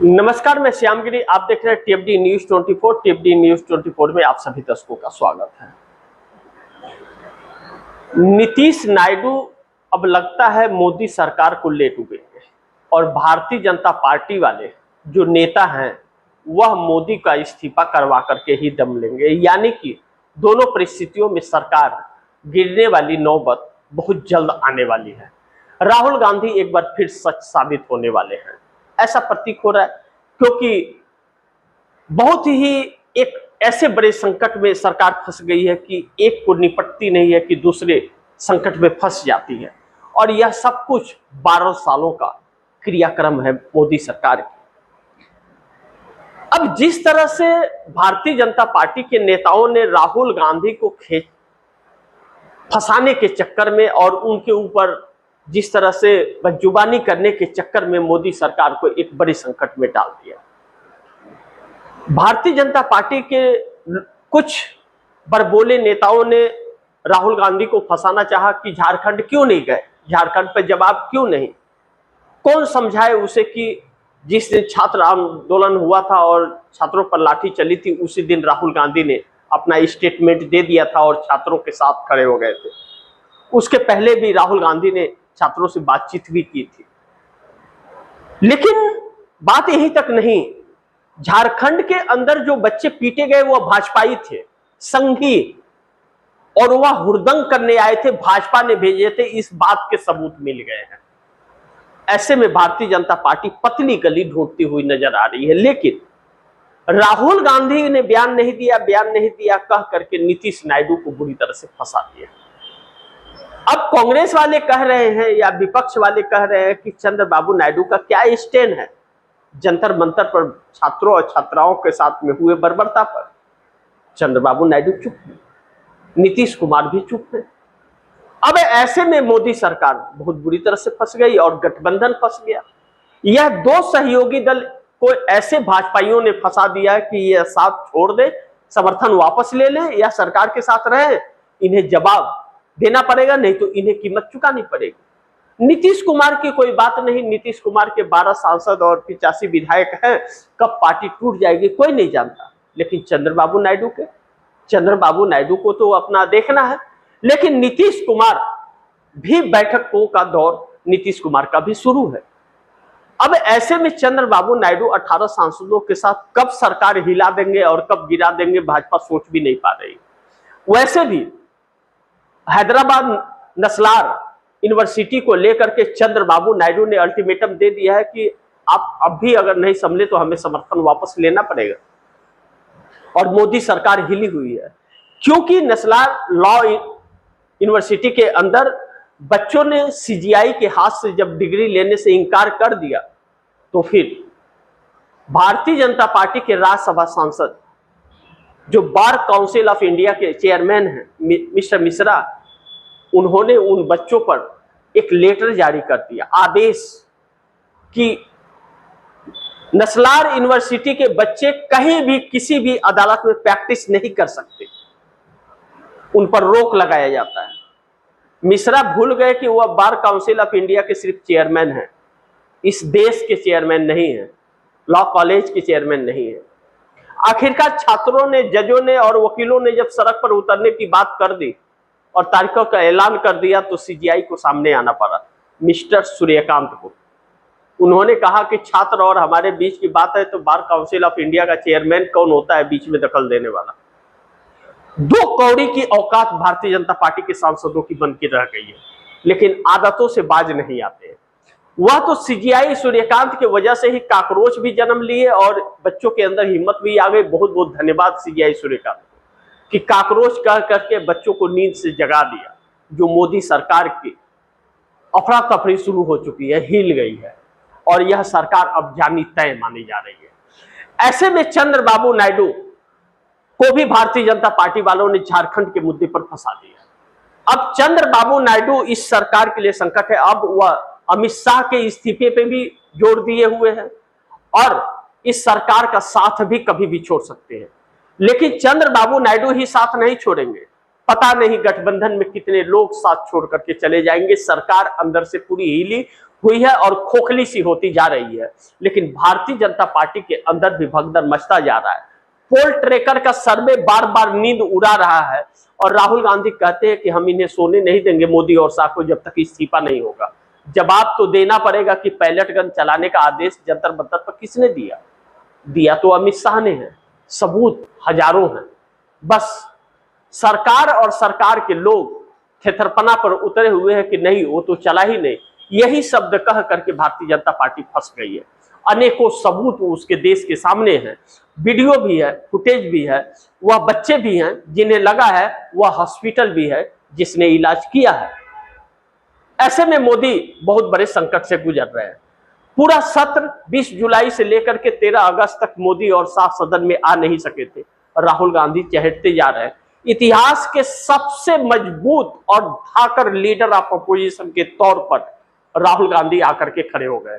नमस्कार, मैं श्यामगिरी। आप देख रहे हैं टीएफडी न्यूज 24। टीएफडी न्यूज 24 में आप सभी दर्शकों का स्वागत है। नीतीश नायडू अब लगता है मोदी सरकार को ले डूबेंगे और भारतीय जनता पार्टी वाले जो नेता हैं वह मोदी का इस्तीफा करवा करके ही दम लेंगे। यानी कि दोनों परिस्थितियों में सरकार गिरने वाली नौबत बहुत जल्द आने वाली है। राहुल गांधी एक बार फिर सच साबित होने वाले हैं, ऐसा प्रतीक हो रहा है, क्योंकि बहुत ही एक ऐसे बड़े संकट में सरकार फंस गई है कि एक को निपटती नहीं है कि दूसरे संकट में फंस जाती है। और यह सब कुछ 12 सालों का क्रियाक्रम है मोदी सरकार की। अब जिस तरह से भारतीय जनता पार्टी के नेताओं ने राहुल गांधी को फंसाने के चक्कर में और उनके ऊपर जिस तरह से बदजुबानी करने के चक्कर में मोदी सरकार को एक बड़े संकट में डाल दिया। भारतीय जनता पार्टी के कुछ बड़बोले नेताओं ने राहुल गांधी को फंसाना चाहा कि झारखंड क्यों नहीं गए, झारखंड पर जवाब क्यों नहीं। कौन समझाए उसे कि जिस दिन छात्र आंदोलन हुआ था और छात्रों पर लाठी चली थी, उसी दिन राहुल गांधी ने अपना स्टेटमेंट दे दिया था और छात्रों के साथ खड़े हो गए थे। उसके पहले भी राहुल गांधी ने छात्रों से बातचीत भी की थी। लेकिन बात यहीं तक नहीं, झारखंड के अंदर जो बच्चे पीटे गए वो भाजपाई थे, संघी, और वह हुड़दंग करने आए थे, भाजपा ने भेजे थे। इस बात के सबूत मिल गए हैं। ऐसे में भारतीय जनता पार्टी पतली गली ढूंढती हुई नजर आ रही है। लेकिन राहुल गांधी ने बयान नहीं दिया कह करके नीतीश नायडू को बुरी तरह से फंसा दिया। अब कांग्रेस वाले कह रहे हैं या विपक्ष वाले कह रहे हैं कि चंद्रबाबू नायडू का क्या स्टैंड है जंतर मंतर पर छात्रों और छात्राओं के साथ में हुए बर्बरता पर। चंद्रबाबू नायडू चुप है, नीतीश कुमार भी चुप है। अब ऐसे में मोदी सरकार बहुत बुरी तरह से फंस गई और गठबंधन फंस गया। यह दो सहयोगी दल को ऐसे भाजपाइयों ने फंसा दिया कि यह साथ छोड़ दे, समर्थन वापस ले ले या सरकार के साथ रहे, इन्हें जवाब देना पड़ेगा, नहीं तो इन्हें कीमत चुकानी पड़ेगी। नीतीश कुमार की कोई बात नहीं, नीतीश कुमार के 12 सांसद और 85 विधायक हैं, कब पार्टी टूट जाएगी कोई नहीं जानता। लेकिन चंद्रबाबू नायडू को तो अपना देखना है। लेकिन नीतीश कुमार भी बैठकों का दौर नीतीश कुमार का भी शुरू है। अब ऐसे में चंद्रबाबू नायडू 18 सांसदों के साथ कब सरकार हिला देंगे और कब गिरा देंगे भाजपा सोच भी नहीं पा रही। वैसे भी हैदराबाद नस्लार यूनिवर्सिटी को लेकर के चंद्रबाबू नायडू ने अल्टीमेटम दे दिया है कि आप अब भी अगर नहीं संभले तो हमें समर्थन वापस लेना पड़ेगा। और मोदी सरकार हिली हुई है, क्योंकि नस्लार लॉ यूनिवर्सिटी के अंदर बच्चों ने सीजीआई के हाथ से जब डिग्री लेने से इंकार कर दिया, तो फिर भारतीय जनता पार्टी के राज्यसभा सांसद जो बार काउंसिल ऑफ इंडिया के चेयरमैन हैं मिस्टर मिश्रा, उन्होंने उन बच्चों पर एक लेटर जारी कर दिया, आदेश, कि नस्लार यूनिवर्सिटी के बच्चे कहीं भी किसी भी अदालत में प्रैक्टिस नहीं कर सकते, उन पर रोक लगाया जाता है। मिश्रा भूल गए कि वह बार काउंसिल ऑफ इंडिया के सिर्फ चेयरमैन हैं, इस देश के चेयरमैन नहीं है, लॉ कॉलेज के चेयरमैन नहीं है। आखिरकार छात्रों ने, जजों ने और वकीलों ने जब सड़क पर उतरने की बात कर दी और तारीखों का ऐलान कर दिया, तो सीजीआई को सामने आना पड़ा मिस्टर सूर्यकांत को। उन्होंने कहा कि छात्र और हमारे बीच की बात है, तो बार काउंसिल ऑफ इंडिया का चेयरमैन कौन होता है बीच में दखल देने वाला। 2 कौड़ी की औकात भारतीय जनता पार्टी के सांसदों की बन के रह गई है, लेकिन आदतों से बाज नहीं आते। वह तो सीजीआई सूर्यकांत की वजह से ही काकरोच भी जन्म लिए और बच्चों के अंदर हिम्मत भी आ गई। बहुत बहुत धन्यवाद सीजीआई सूर्यकांत कि काकरोच कह करके बच्चों को नींद से जगा दिया। जो मोदी सरकार की अफरा तफरी शुरू हो चुकी है, हिल गई है, और यह सरकार अब जानी तय मानी जा रही है। ऐसे में चंद्रबाबू नायडू को भी भारतीय जनता पार्टी वालों ने झारखंड के मुद्दे पर फंसा दिया। अब चंद्रबाबू नायडू इस सरकार के लिए संकट है। अब वह अमित शाह के इस्तीफे पे भी जोर दिए हुए हैं और इस सरकार का साथ भी कभी भी छोड़ सकते हैं। लेकिन चंद्रबाबू नायडू ही साथ नहीं छोड़ेंगे, पता नहीं गठबंधन में कितने लोग साथ छोड़ करके चले जाएंगे। सरकार अंदर से पूरी हिली हुई है और खोखली सी होती जा रही है। लेकिन भारतीय जनता पार्टी के अंदर भी भगदड़ मचता जा रहा है। पोल ट्रैकर का सर्वे बार बार नींद उड़ा रहा है और राहुल गांधी कहते हैं कि हम इन्हें सोने नहीं देंगे मोदी और शाह को जब तक इस्तीफा नहीं होगा। जवाब तो देना पड़ेगा कि पैलेट गन चलाने का आदेश जंतर मंतर पर किसने दिया? दिया तो अमित शाह ने है। सबूत हजारों हैं। बस सरकार और सरकार के लोग थेथरपना पर उतरे हुए हैं कि नहीं वो तो चला ही नहीं। यही शब्द कह करके भारतीय जनता पार्टी फंस गई है। अनेकों सबूत उसके देश के सामने हैं, वीडियो भी है, फुटेज भी है, वह बच्चे भी हैं जिन्हें लगा है, वह हॉस्पिटल भी है जिसने इलाज किया है। ऐसे में मोदी बहुत बड़े संकट से गुजर रहे हैं। पूरा सत्र 20 जुलाई से लेकर के 13 अगस्त तक मोदी और शाह सदन में आ नहीं सके थे। राहुल गांधी चहटते जा रहे हैं। इतिहास के सबसे मजबूत और धाकर लीडर ऑफ अपोजिशन के तौर पर राहुल गांधी आकर के खड़े हो गए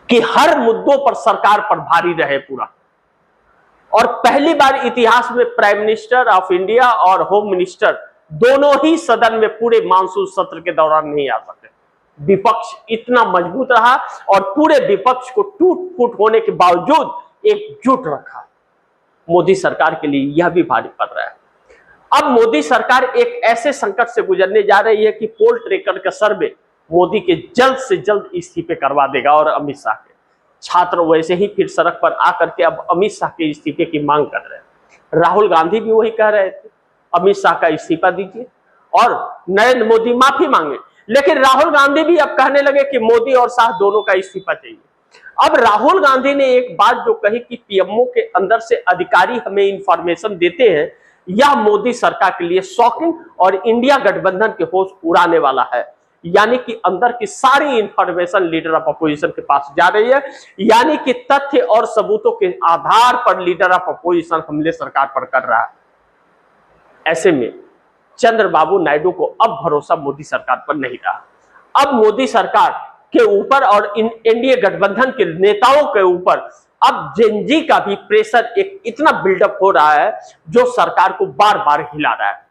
कि हर मुद्दों पर सरकार पर भारी रहे पूरा। और पहली बार इतिहास में प्राइम मिनिस्टर ऑफ इंडिया और होम मिनिस्टर दोनों ही सदन में पूरे मानसून सत्र के दौरान नहीं आ सके। विपक्ष इतना मजबूत रहा और पूरे विपक्ष को टूट फूट होने के बावजूद एकजुट रखा। मोदी सरकार के लिए यह भी भारी पड़ रहा है। अब मोदी सरकार एक ऐसे संकट से गुजरने जा रही है कि पोल ट्रैकर का सर्वे मोदी के जल्द से जल्द इस्तीफे करवा देगा। और अमित शाह के छात्र वैसे ही फिर सड़क पर आकर के अब अमित शाह के इस्तीफे की मांग कर रहे हैं। राहुल गांधी भी वही कह रहे थे, अमित शाह का इस्तीफा दीजिए और नरेंद्र मोदी माफी मांगे। लेकिन राहुल गांधी भी अब कहने लगे कि मोदी और शाह दोनों का इस्तीफा चाहिए। अब राहुल गांधी ने एक बात जो कही कि पीएमओ के अंदर से अधिकारी हमें इंफॉर्मेशन देते हैं, यह मोदी सरकार के लिए शॉकिंग और इंडिया गठबंधन के होश उड़ाने वाला है। यानी कि अंदर की सारी इंफॉर्मेशन लीडर ऑफ अपोजिशन के पास जा रही है। यानी कि तथ्य और सबूतों के आधार पर लीडर ऑफ अपोजिशन हमले सरकार पर कर रहा है। ऐसे में चंद्रबाबू नायडू को अब भरोसा मोदी सरकार पर नहीं रहा। अब मोदी सरकार के ऊपर और एनडीए गठबंधन के नेताओं के ऊपर अब जेनजी का भी प्रेशर एक इतना बिल्डअप हो रहा है जो सरकार को बार बार हिला रहा है।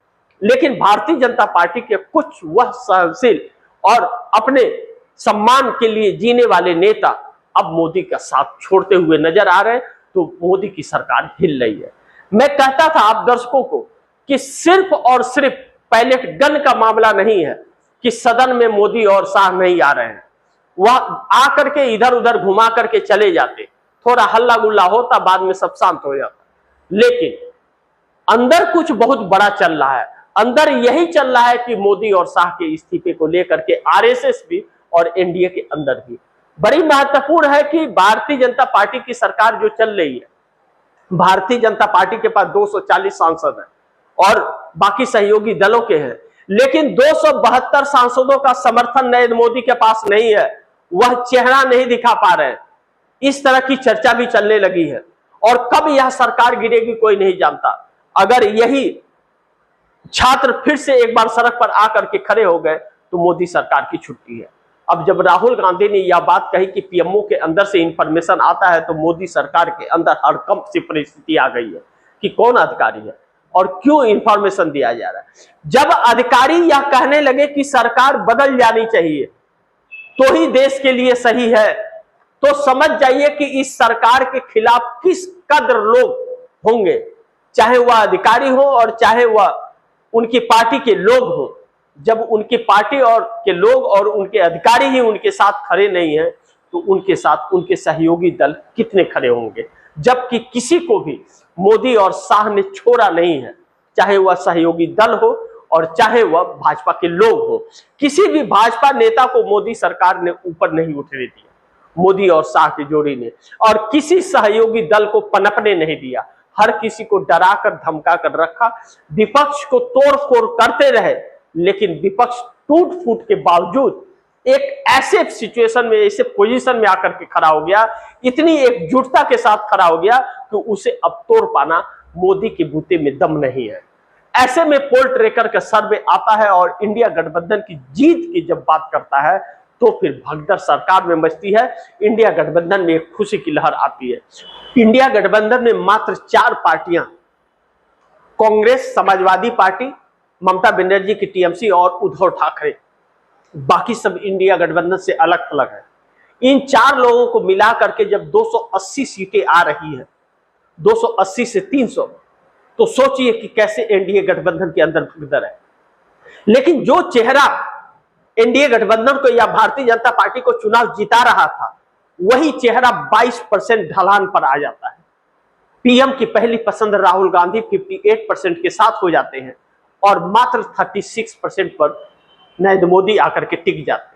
लेकिन भारतीय जनता पार्टी के कुछ वह सहनशील और अपने सम्मान के लिए जीने वाले नेता अब मोदी का साथ छोड़ते हुए नजर आ रहे हैं। तो मोदी की सरकार हिल रही है। मैं कहता था आप दर्शकों को कि सिर्फ और सिर्फ पैलेट गन का मामला नहीं है कि सदन में मोदी और शाह नहीं आ रहे हैं। वह आकर के इधर उधर घुमा करके चले जाते, थोड़ा हल्ला गुल्ला होता, बाद में सब शांत हो जाता। लेकिन अंदर कुछ बहुत बड़ा चल रहा है। अंदर यही चल रहा है कि मोदी और शाह के इस्तीफे को लेकर के आरएसएस भी और एनडीए के अंदर भी बड़ी महत्वपूर्ण है कि भारतीय जनता पार्टी की सरकार जो चल रही है, भारतीय जनता पार्टी के पास 240 सांसद हैं और बाकी सहयोगी दलों के हैं। लेकिन 272 सांसदों का समर्थन नरेंद्र मोदी के पास नहीं है। वह चेहरा नहीं दिखा पा रहे हैं। इस तरह की चर्चा भी चलने लगी है और कब यह सरकार गिरेगी कोई नहीं जानता। अगर यही छात्र फिर से एक बार सड़क पर आकर के खड़े हो गए तो मोदी सरकार की छुट्टी है। अब जब राहुल गांधी ने यह बात कही कि पीएमओ के अंदर से इंफॉर्मेशन आता है तो मोदी सरकार के अंदर हड़कंप सी परिस्थिति आ गई है कि कौन अधिकारी है और क्यों इंफॉर्मेशन दिया जा रहा है। जब अधिकारी यह कहने लगे कि सरकार बदल जानी चाहिए तो ही देश के लिए सही है, तो समझ जाइए कि इस सरकार के खिलाफ किस कदर लोग होंगे, चाहे वह अधिकारी हो और चाहे वह उनकी पार्टी के लोग हो। जब उनकी पार्टी और के लोग और उनके अधिकारी ही उनके साथ खड़े नहीं हैं तो उनके साथ उनके सहयोगी दल कितने खड़े होंगे। जबकि किसी को भी मोदी और शाह ने छोड़ा नहीं है, चाहे वह सहयोगी दल हो और चाहे वह भाजपा के लोग हो। किसी भी भाजपा नेता को मोदी सरकार ने ऊपर नहीं उठने दिया, मोदी और शाह की जोड़ी ने, और किसी सहयोगी दल को पनपने नहीं दिया। हर किसी को डरा कर धमका कर रखा। विपक्ष को तोड़ फोड़ करते रहे, लेकिन विपक्ष टूट फूट के बावजूद एक ऐसे सिचुएशन में, ऐसे पोजीशन में आकर के खड़ा हो गया, इतनी एकजुटता के साथ खड़ा हो गया कि उसे अब तोड़ पाना मोदी के बूते में दम नहीं है। ऐसे में पोल ट्रैकर का सर्वे आता है और इंडिया गठबंधन की जीत की जब बात करता है तो फिर भगदड़ सरकार में मचती है। इंडिया गठबंधन में एक खुशी की लहर आती है। इंडिया गठबंधन में मात्र 4 पार्टियां, कांग्रेस, समाजवादी पार्टी, ममता बनर्जी की टीएमसी और उद्धव ठाकरे, बाकी सब इंडिया गठबंधन से अलग थलग है। इन 4 लोगों को मिला करके जब 280 सीटें आ रही है, 280 से 300, तो सोचिए कि कैसे एनडीए गठबंधन के अंदर भगदड़ है। लेकिन जो चेहरा एनडीए गठबंधन को या भारतीय जनता पार्टी को चुनाव जिता रहा था, वही चेहरा 22% ढलान पर आ जाता है। पीएम की पहली पसंद राहुल गांधी 58% के साथ हो जाते हैं और मात्र 36% पर नरेंद्र मोदी आकर के टिक जाते हैं।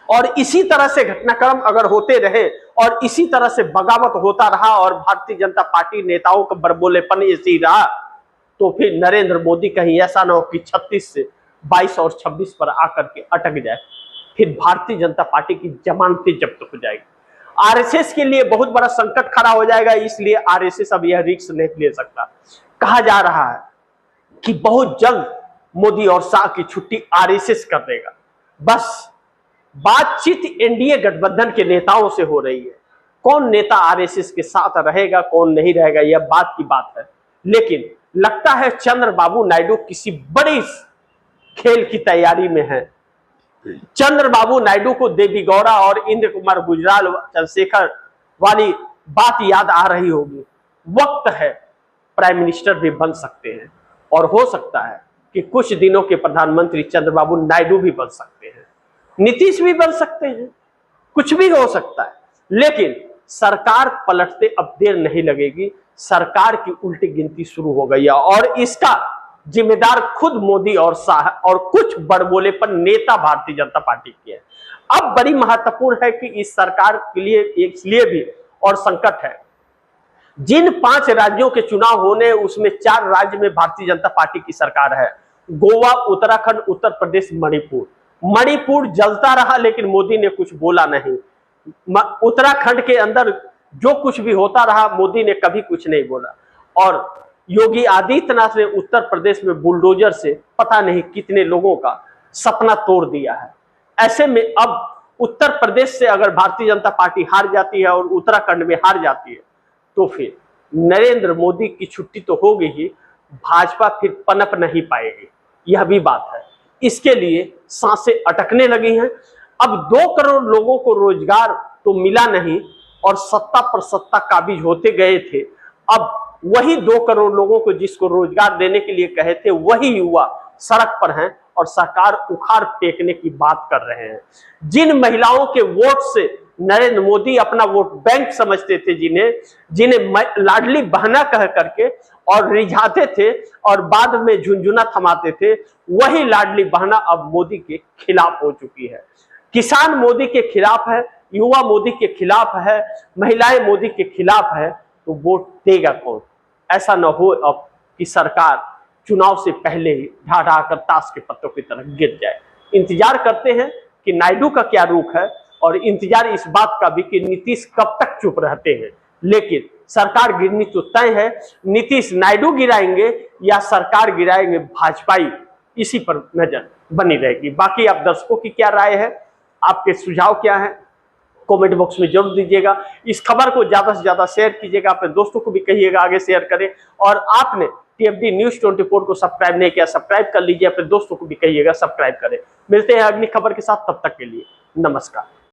और इसी तरह से घटनाक्रम अगर होते रहे और इसी तरह से बगावत होता रहा और भारतीय जनता पार्टी नेताओं का बरबोलेपन ऐसे ही रहा, तो फिर नरेंद्र मोदी कहीं ऐसा ना हो कि 36 से 22 और 26 पर आकर के अटक जाए, फिर भारतीय जनता पार्टी की जमानतें जब्त हो जाएगी। आरएसएस के लिए बहुत बड़ा संकट खड़ा हो जाएगा, इसलिए आरएसएस अब यह रिस्क नहीं ले सकता। कहा जा रहा है कि बहुत जल्द मोदी और शाह की छुट्टी आरएसएस कर देगा। बस बातचीत एनडीए गठबंधन के नेताओं से हो रही है। कौन नेता आरएसएस के साथ रहेगा, कौन नहीं रहेगा, यह बात की बात है। लेकिन लगता है चंद्रबाबू नायडू किसी बड़ी खेल की तैयारी में है। चंद्रबाबू नायडू को देवी गौड़ा और इंद्र कुमार गुजराल, चंद्रशेखर वाली बात याद आ रही होगी। वक्त है, प्राइम मिनिस्टर भी बन सकते हैं और हो सकता है कि कुछ दिनों के प्रधानमंत्री चंद्रबाबू नायडू भी बन सकते हैं, नीतीश भी बन सकते हैं, कुछ भी हो सकता है। लेकिन सरकार पलटते अब देर नहीं लगेगी। सरकार की उल्टी गिनती शुरू हो गई है और इसका जिम्मेदार खुद मोदी और शाह और कुछ बड़बोलेपन नेता भारतीय जनता पार्टी की है। अब बड़ी महत्वपूर्ण है कि इस सरकार के लिए इसलिए भी और संकट है, जिन 5 राज्यों के चुनाव होने उसमें 4 राज्य में भारतीय जनता पार्टी की सरकार है। गोवा, उत्तराखंड, उत्तर प्रदेश, मणिपुर। मणिपुर जलता रहा लेकिन मोदी ने कुछ बोला नहीं। उत्तराखंड के अंदर जो कुछ भी होता रहा, मोदी ने कभी कुछ नहीं बोला। और योगी आदित्यनाथ ने उत्तर प्रदेश में बुलडोजर से पता नहीं कितने लोगों का सपना तोड़ दिया है। ऐसे में अब उत्तर प्रदेश से अगर भारतीय जनता पार्टी हार जाती है और उत्तराखंड में हार जाती है, तो फिर नरेंद्र मोदी की छुट्टी तो होगी ही, भाजपा फिर पनप नहीं पाएगी, यह भी बात है। इसके लिए सांसें अटकने लगी हैं। अब 2 करोड़ लोगों को रोजगार तो मिला नहीं और सत्ता पर सत्ता काबिज होते गए थे। अब वही 2 करोड़ लोगों को जिसको रोजगार देने के लिए कहे थे, वही युवा सड़क पर हैं और सरकार उखाड़ फेंकने की बात कर रहे हैं। जिन महिलाओं के वोट से नरेंद्र मोदी अपना वोट बैंक समझते थे, जिन्हें लाडली बहना कह करके और रिझाते थे और बाद में झुनझुना थमाते थे, वही लाडली बहना अब मोदी के खिलाफ हो चुकी है। किसान मोदी के खिलाफ है, युवा मोदी के खिलाफ है, महिलाएं मोदी के खिलाफ है, तो वोट देगा कौन? ऐसा न हो अब कि सरकार चुनाव से पहले ही ढा ढा कर ताश के पत्तों की तरह गिर जाए। इंतजार करते हैं कि नायडू का क्या रुख है और इंतजार इस बात का भी कि नीतीश कब तक चुप रहते हैं। लेकिन सरकार गिरनी तो तय है। नीतीश नायडू गिराएंगे या सरकार गिराएंगे भाजपाई, इसी पर नजर बनी रहेगी। बाकी आप दर्शकों की क्या राय है, आपके सुझाव क्या है, कमेंट बॉक्स में जरूर दीजिएगा। इस खबर को ज्यादा से ज्यादा शेयर कीजिएगा, अपने दोस्तों को भी कहिएगा आगे शेयर करें। और आपने टीएफडी न्यूज़ 24 को सब्सक्राइब नहीं किया, सब्सक्राइब कर लीजिए, अपने दोस्तों को भी कहिएगा सब्सक्राइब करें। मिलते हैं अगली खबर के साथ, तब तक के लिए नमस्कार।